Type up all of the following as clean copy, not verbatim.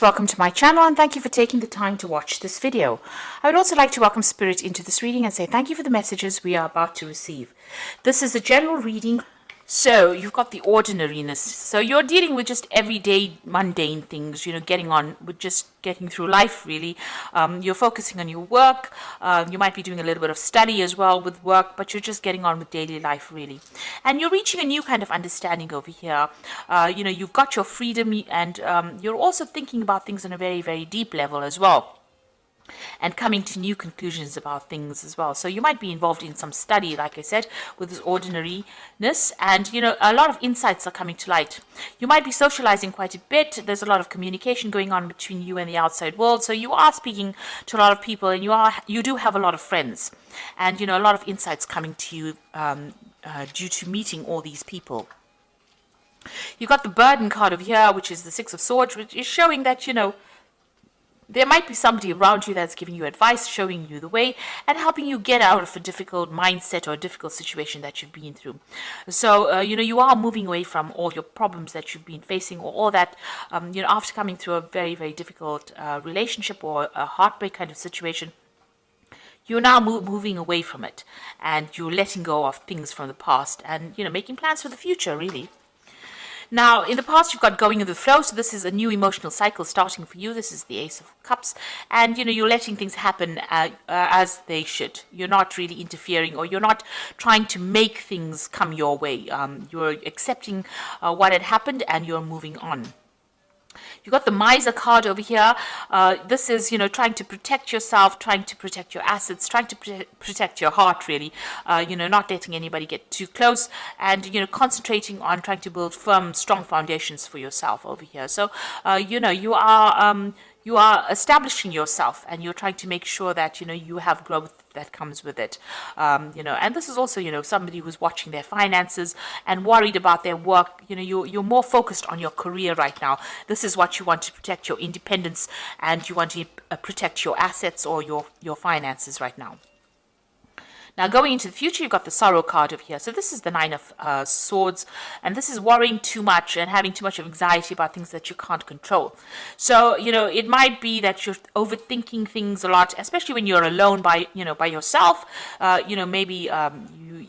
Welcome to my channel and thank you for taking the time to watch this video. I would also like to welcome Spirit into this reading and say thank you for the messages we are about to receive. This is a general reading. So you've got the ordinariness. So you're dealing with just everyday mundane things, getting on with just getting through life really. You're focusing on your work. You might be doing a little bit of study as well with work, but you're just getting on with daily life really. And you're reaching a new kind of understanding over here. You've got your freedom and you're also thinking about things on a very, very deep level as well, and coming to new conclusions about things as well. So you might be involved in some study, like I said, with this ordinariness, and a lot of insights are coming to light. You might be socializing quite a bit. There's a lot of communication going on between you and the outside world, so you are speaking to a lot of people, and you do have a lot of friends, and a lot of insights coming to you due to meeting all these people. You've got the burden card over here, which is the Six of Swords, which is showing that there might be somebody around you that's giving you advice, showing you the way, and helping you get out of a difficult mindset or a difficult situation that you've been through. So, you are moving away from all your problems that you've been facing, or all that, after coming through a very, very difficult relationship or a heartbreak kind of situation. You're now moving away from it, and you're letting go of things from the past and, making plans for the future, really. Now, in the past, you've got going with the flow, so this is a new emotional cycle starting for you. This is the Ace of Cups, and, you're letting things happen as they should. You're not really interfering, or you're not trying to make things come your way. You're accepting what had happened, and you're moving on. You've got the Miser card over here. This is, trying to protect yourself, trying to protect your assets, trying to protect your heart, really. Not letting anybody get too close, and, concentrating on trying to build firm, strong foundations for yourself over here. So, you are establishing yourself, and you're trying to make sure that, you have growth that comes with it. And this is also, somebody who's watching their finances and worried about their work. You're more focused on your career right now. This is what you want to protect, your independence, and you want to protect your assets or your finances right now. Now, going into the future, you've got the Sorrow card over here. So this is the Nine of Swords, and this is worrying too much and having too much of anxiety about things that you can't control. So, it might be that you're overthinking things a lot, especially when you're alone by yourself. Maybe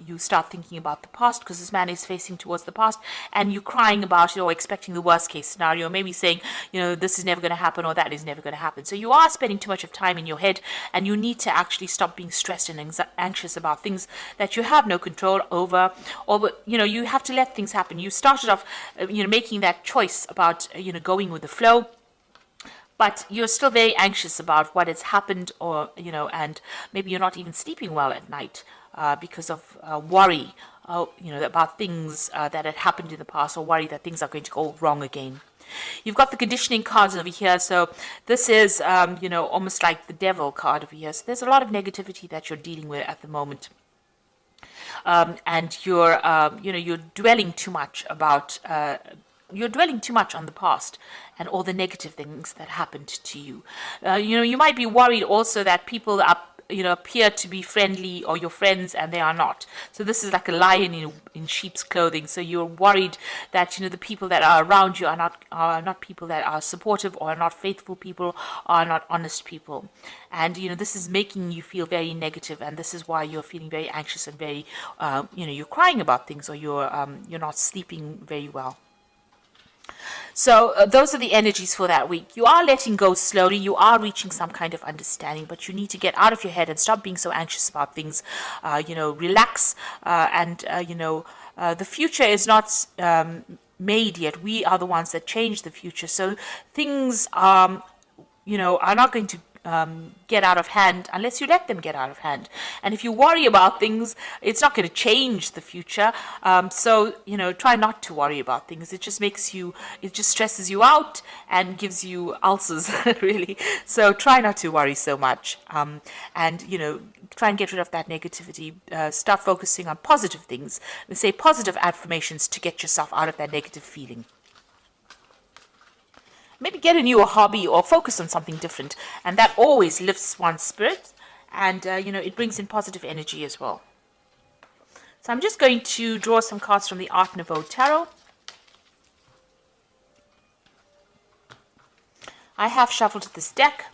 you start thinking about the past, because this man is facing towards the past, and you're crying about it or expecting the worst case scenario, maybe saying, this is never going to happen or that is never going to happen. So you are spending too much of time in your head, and you need to actually stop being stressed and anxious about things that you have no control over, or you have to let things happen. You started off making that choice about going with the flow, but you're still very anxious about what has happened, or and maybe you're not even sleeping well at night because of worry about things that had happened in the past, or worry that things are going to go wrong again. You've got the conditioning cards over here. So this is, almost like the Devil card over here. So there's a lot of negativity that you're dealing with at the moment. And you're dwelling too much about, you're dwelling too much on the past and all the negative things that happened to you. You might be worried also that people are appear to be friendly, or your friends, and they are not. So this is like a lion in sheep's clothing. So you're worried that the people that are around you are not people that are supportive, or are not faithful people, or are not honest people. And this is making you feel very negative, and this is why you're feeling very anxious and very you're crying about things, or you're not sleeping very well. So those are the energies for that week. You are letting go slowly. You are reaching some kind of understanding, but you need to get out of your head and stop being so anxious about things. Relax, and the future is not made yet. We are the ones that change the future. So things are not going to get out of hand unless you let them get out of hand. And if you worry about things, it's not going to change the future. So try not to worry about things. It just stresses you out and gives you ulcers really. So try not to worry so much, and try and get rid of that negativity. Start focusing on positive things, and say positive affirmations to get yourself out of that negative feeling. Maybe get a new hobby or focus on something different, and that always lifts one's spirit, and it brings in positive energy as well. So I'm just going to draw some cards from the Art Nouveau Tarot. I have shuffled this deck.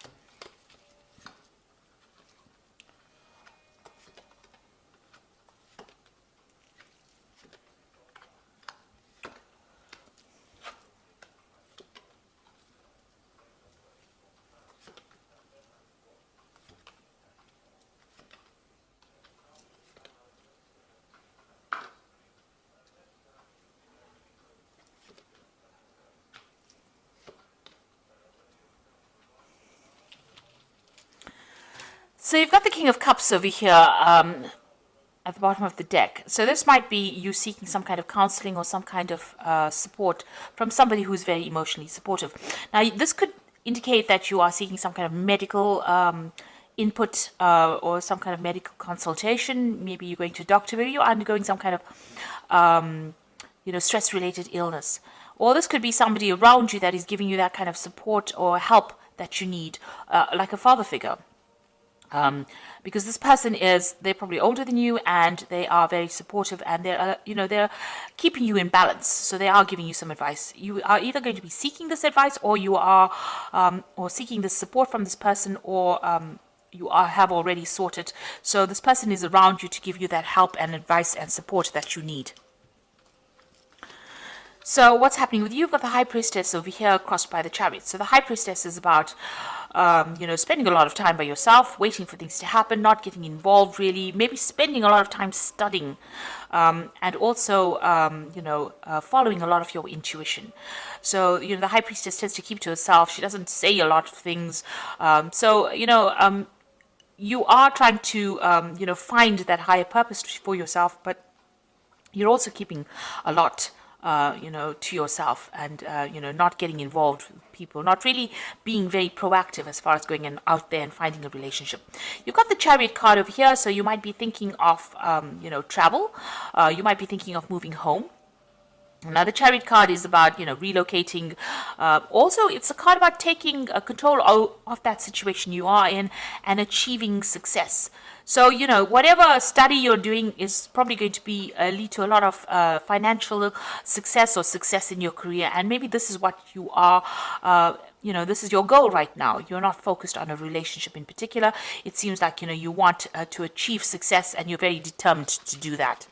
So you've got the King of Cups over here at the bottom of the deck. So this might be you seeking some kind of counseling or some kind of support from somebody who's very emotionally supportive. Now, this could indicate that you are seeking some kind of medical input or some kind of medical consultation. Maybe you're going to a doctor. Maybe you're undergoing some kind of stress-related illness. Or this could be somebody around you that is giving you that kind of support or help that you need, like a father figure. Because this person they're probably older than you and they are very supportive and they're keeping you in balance. So they are giving you some advice. You are either going to be seeking this advice or you are or seeking this support from this person, or have already sorted. So this person is around you to give you that help and advice and support that you need. So what's happening with you? You've got the High Priestess over here crossed by the Chariot. So the High Priestess is about, spending a lot of time by yourself, waiting for things to happen, not getting involved really, maybe spending a lot of time studying, and also, following a lot of your intuition. So, the High Priestess tends to keep to herself. She doesn't say a lot of things. You are trying to, find that higher purpose for yourself, but you're also keeping a lot to yourself and, not getting involved with people, not really being very proactive as far as going out there and finding a relationship. You've got the Chariot card over here, so you might be thinking of, travel. You might be thinking of moving home. Now, the Chariot card is about, relocating. Also, it's a card about taking control of that situation you are in and achieving success. So, whatever study you're doing is probably going to be lead to a lot of financial success or success in your career. And maybe this is what you are, this is your goal right now. You're not focused on a relationship in particular. It seems like, you want to achieve success and you're very determined to do that.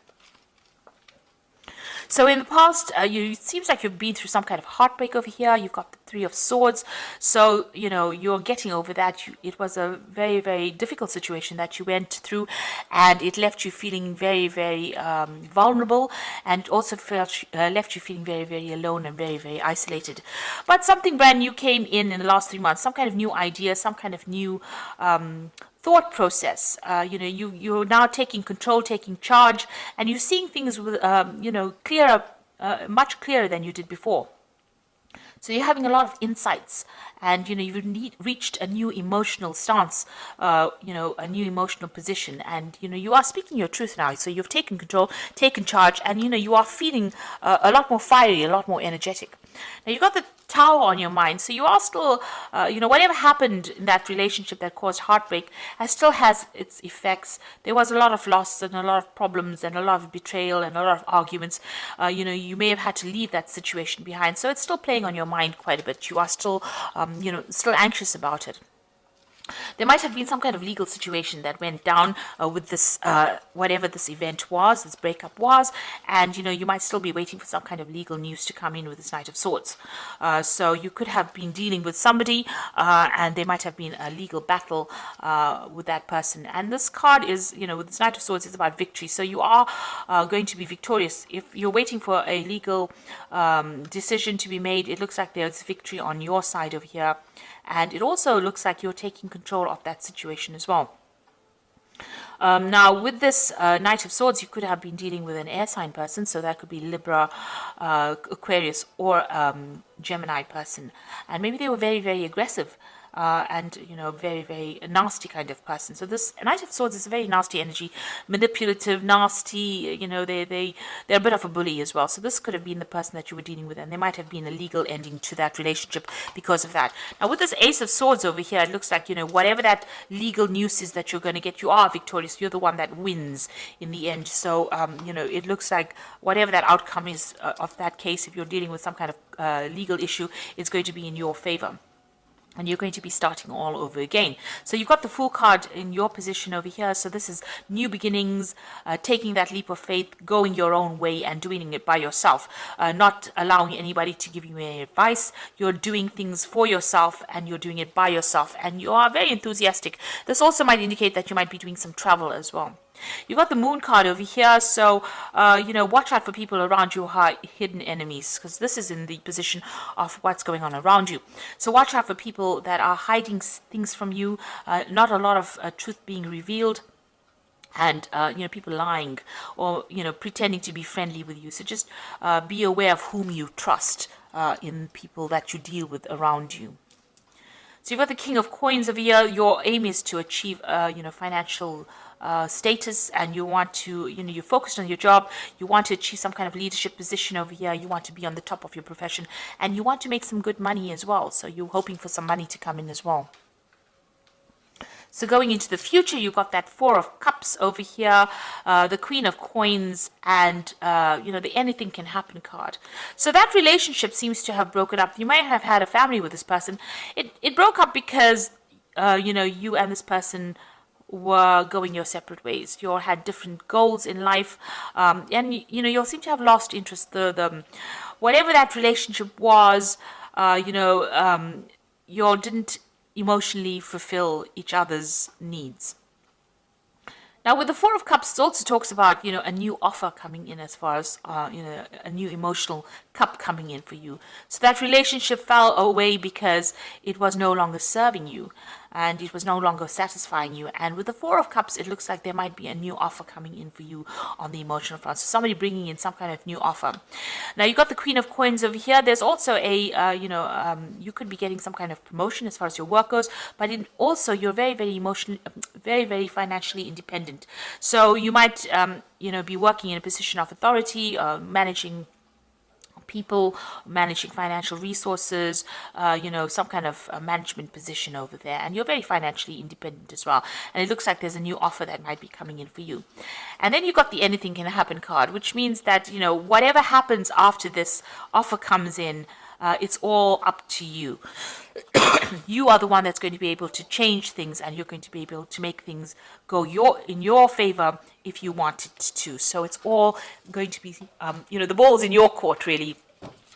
So in the past, it seems like you've been through some kind of heartbreak over here. You've got the Three of Swords. So, you're getting over that. It was a very, very difficult situation that you went through, and it left you feeling very, very vulnerable, and also left you feeling very, very alone and very, very isolated. But something brand new came in the last 3 months, some kind of new idea, some kind of new thought process. You're now taking control, taking charge, and you're seeing things with, clearer, much clearer than you did before. So you're having a lot of insights, and you've reached a new emotional stance, a new emotional position, and you are speaking your truth now. So you've taken control, taken charge, and you are feeling a lot more fiery, a lot more energetic. Now you've got the Tower on your mind, so you are still, whatever happened in that relationship that caused heartbreak still has its effects. There was a lot of loss and a lot of problems and a lot of betrayal and a lot of arguments. You may have had to leave that situation behind, so it's still playing on your mind quite a bit. You are still, still anxious about it. There might have been some kind of legal situation that went down with this, whatever this event was, this breakup was, and you might still be waiting for some kind of legal news to come in with this Knight of Swords. So you could have been dealing with somebody, and there might have been a legal battle with that person. And this card is, with this Knight of Swords, it's about victory. So you are going to be victorious. If you're waiting for a legal decision to be made, it looks like there's victory on your side over here. And it also looks like you're taking control of that situation as well. Now, with this Knight of Swords, you could have been dealing with an air sign person. So that could be Libra, Aquarius, or Gemini person. And maybe they were very, very aggressive. And very, very nasty kind of person. So this Knight of Swords is a very nasty energy, manipulative, nasty. They're a bit of a bully as well. So this could have been the person that you were dealing with, and there might have been a legal ending to that relationship because of that. Now with this Ace of Swords over here, it looks like whatever that legal news is that you're going to get, you are victorious. You're the one that wins in the end. So it looks like whatever that outcome is of that case, if you're dealing with some kind of legal issue, it's going to be in your favor. and you're going to be starting all over again. So you've got the Fool card in your position over here. So this is new beginnings, taking that leap of faith, going your own way and doing it by yourself, not allowing anybody to give you any advice. You're doing things for yourself and you're doing it by yourself, and you are very enthusiastic. This also might indicate that you might be doing some travel as well. You've got the Moon card over here, so, watch out for people around you who are hidden enemies, because this is in the position of what's going on around you. So watch out for people that are hiding things from you, not a lot of truth being revealed, and people lying or pretending to be friendly with you. So just be aware of whom you trust in people that you deal with around you. So you've got the King of Coins over here. Your aim is to achieve, financial status, and you want to, you're focused on your job. You want to achieve some kind of leadership position over here. You want to be on the top of your profession, and you want to make some good money as well. So you're hoping for some money to come in as well. So going into the future, you've got that Four of Cups over here, the Queen of Coins, and, the Anything Can Happen card. So that relationship seems to have broken up. You might have had a family with this person. It broke up because, you and this person were going your separate ways. You all had different goals in life, and, you'll seem to have lost interest. The whatever that relationship was, you all didn't emotionally fulfill each other's needs. Now, with the Four of Cups, it also talks about, a new offer coming in, as far as, a new emotional cup coming in for you. So that relationship fell away because it was no longer serving you and it was no longer satisfying you. And with the Four of Cups, it looks like there might be a new offer coming in for you on the emotional front. So somebody bringing in some kind of new offer. Now, you've got the Queen of Coins over here. There's also a, you could be getting some kind of promotion as far as your work goes, but also you're very, very emotionally, very, very financially independent. So you might, be working in a position of authority, managing people, managing financial resources, some kind of management position over there. And you're very financially independent as well. And it looks like there's a new offer that might be coming in for you. And then you've got the Anything Can Happen card, which means that, whatever happens after this offer comes in, it's all up to you. You are the one that's going to be able to change things, and you're going to be able to make things go in your favor if you want it to. So it's all going to be, the ball's in your court, really.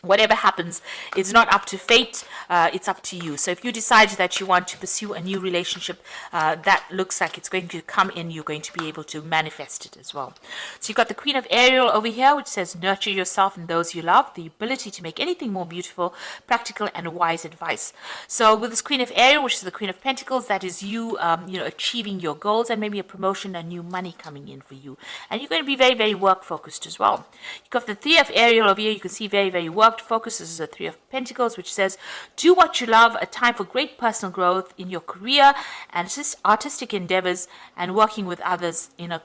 Whatever happens, it's not up to fate, it's up to you. So if you decide that you want to pursue a new relationship, that looks like it's going to come in, you're going to be able to manifest it as well. So you've got the Queen of Ariel over here, which says nurture yourself and those you love, the ability to make anything more beautiful, practical, and wise advice. So with this Queen of Ariel, which is the Queen of Pentacles, that is you, achieving your goals and maybe a promotion, a new money coming in for you. And you're going to be very, very work focused as well. You've got the Three of Ariel over here, you can see very, very work focus. This is a Three of Pentacles, which says do what you love, a time for great personal growth in your career and artistic endeavors, and working with others in a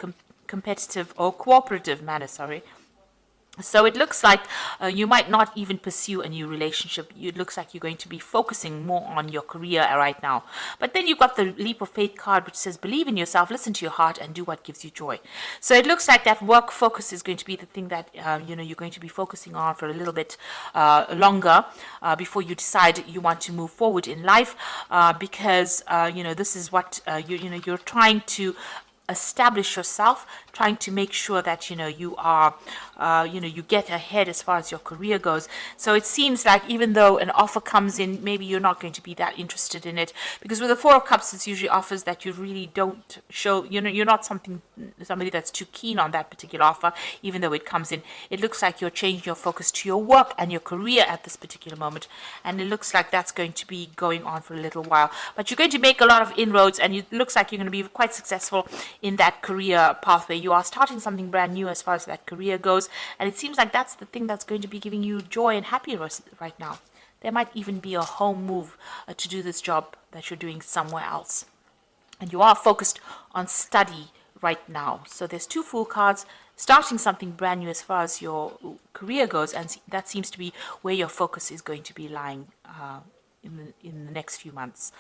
competitive or cooperative manner. So it looks like you might not even pursue a new relationship. It looks like you're going to be focusing more on your career right now. But then you've got the Leap of Faith card, which says believe in yourself, listen to your heart, and do what gives you joy. So it looks like that work focus is going to be the thing that you're going to be focusing on for a little bit longer before you decide you want to move forward in life, because this is what you're trying to establish yourself, trying to make sure that you are you get ahead as far as your career goes. So it seems like even though an offer comes in, maybe you're not going to be that interested in it, because with the Four of Cups, it's usually offers that you really don't show, you're not somebody that's too keen on that particular offer. Even though it comes in, it looks like you're changing your focus to your work and your career at this particular moment, and it looks like that's going to be going on for a little while. But you're going to make a lot of inroads, and it looks like you're going to be quite successful in that career pathway. You are starting something brand new as far as that career goes, and it seems like that's the thing that's going to be giving you joy and happiness right now. There might even be a home move to do this job that you're doing somewhere else, and you are focused on study right now. So there's two Fool cards, starting something brand new as far as your career goes, and that seems to be where your focus is going to be lying in the next few months.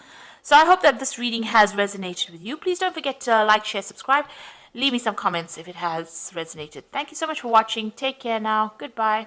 So I hope that this reading has resonated with you. Please don't forget to like, share, subscribe. Leave me some comments if it has resonated. Thank you so much for watching. Take care now. Goodbye.